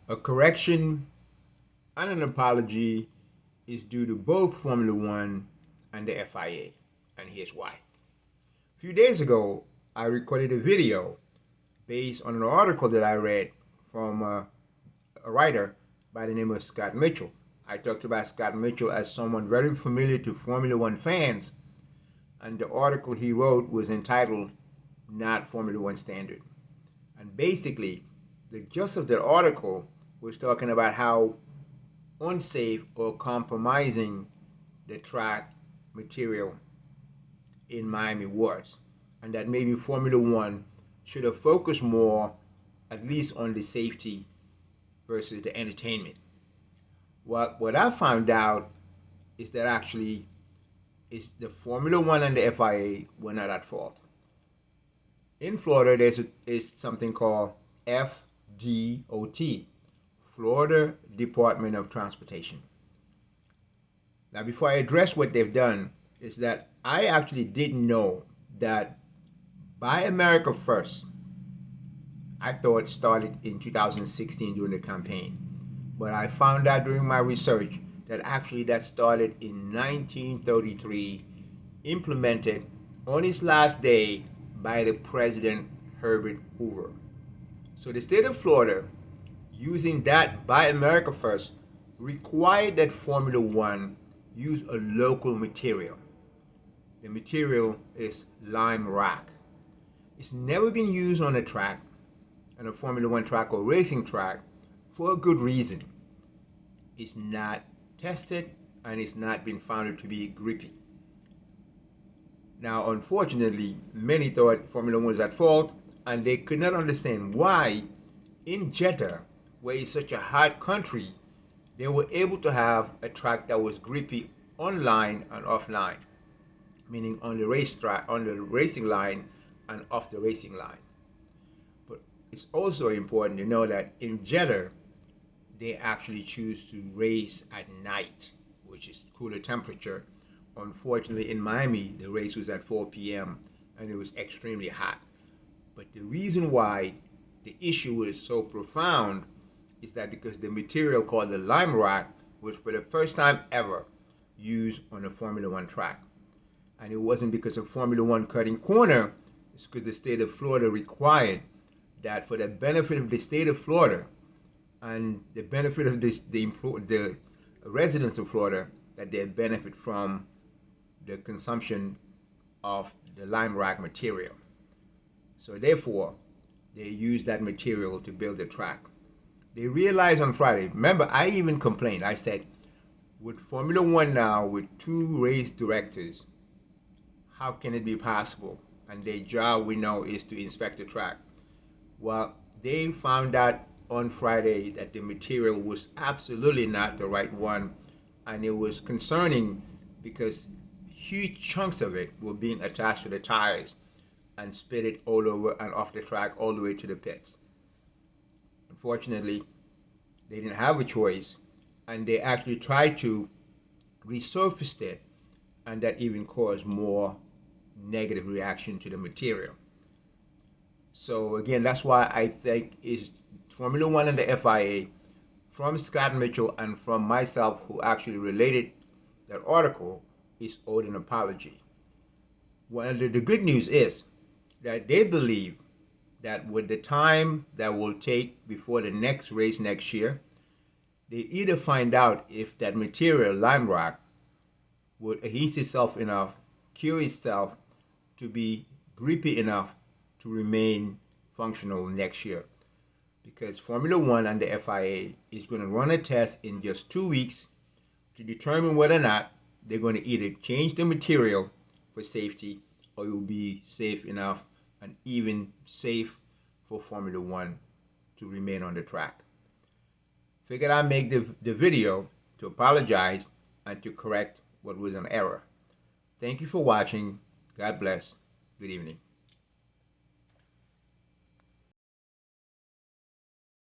A correction and an apology is due to both Formula One and the FIA, and here's why. A few days ago, I recorded a video based on an article that I read from a writer by the name of Scott Mitchell. I talked about Scott Mitchell as someone very familiar to Formula One fans, and the article he wrote was entitled Not Formula One Standard. And basically, the gist of the article was talking about how unsafe or compromising the track material in Miami was, and that maybe Formula One should have focused more, at least on the safety versus the entertainment. What I found out is that actually is the Formula One and the FIA were not at fault. In Florida, there's something called FDOT, Florida Department of Transportation. Now, before I address what they've done, is that I actually didn't know that Buy America First, I thought started in 2016 during the campaign. But I found out during my research that actually that started in 1933, implemented on its last day by the President Herbert Hoover. So the state of Florida, using that Buy America First, required that Formula One use a local material. The material is lime rock. It's never been used on a track, on a Formula One track or racing track, for a good reason. It's not tested and it's not been found to be grippy. Now, unfortunately, many thought Formula One was at fault, and they could not understand why in Jeddah, where it's such a hot country, they were able to have a track that was grippy online and offline, meaning on the racetrack, on the racing line and off the racing line. But it's also important to know that in Jeddah, they actually choose to race at night, which is cooler temperature. Unfortunately, in Miami, the race was at 4 p.m. and it was extremely hot. But the reason why the issue is so profound is that because the material called the lime rock was for the first time ever used on a Formula One track. And it wasn't because of Formula One cutting corner, it's because the state of Florida required that for the benefit of the state of Florida and the benefit of the residents of Florida, that they benefit from the consumption of the lime rock material. So therefore, they use that material to build the track. They realized on Friday, remember, I even complained. I said, with Formula One now, with 2 race directors, how can it be possible? And their job, we know, is to inspect the track. Well, they found out on Friday that the material was absolutely not the right one, and it was concerning because huge chunks of it were being attached to the tires and spitted all over and off the track all the way to the pits. Unfortunately, they didn't have a choice, and they actually tried to resurface it, and that even caused more negative reaction to the material. So again, that's why I think is Formula One and the FIA, from Scott Mitchell and from myself, who actually related that article, is owed an apology. Well, the good news is that they believe that with the time that will take before the next race next year, they either find out if that material, lime rock, would adhere itself enough, cure itself to be grippy enough to remain functional next year. Because Formula One and the FIA is going to run a test in just 2 weeks to determine whether or not they're going to either change the material for safety, or it will be safe enough and even safe for Formula One to remain on the track. Figured I'd make the video to apologize and to correct what was an error. Thank you for watching. God bless. Good evening.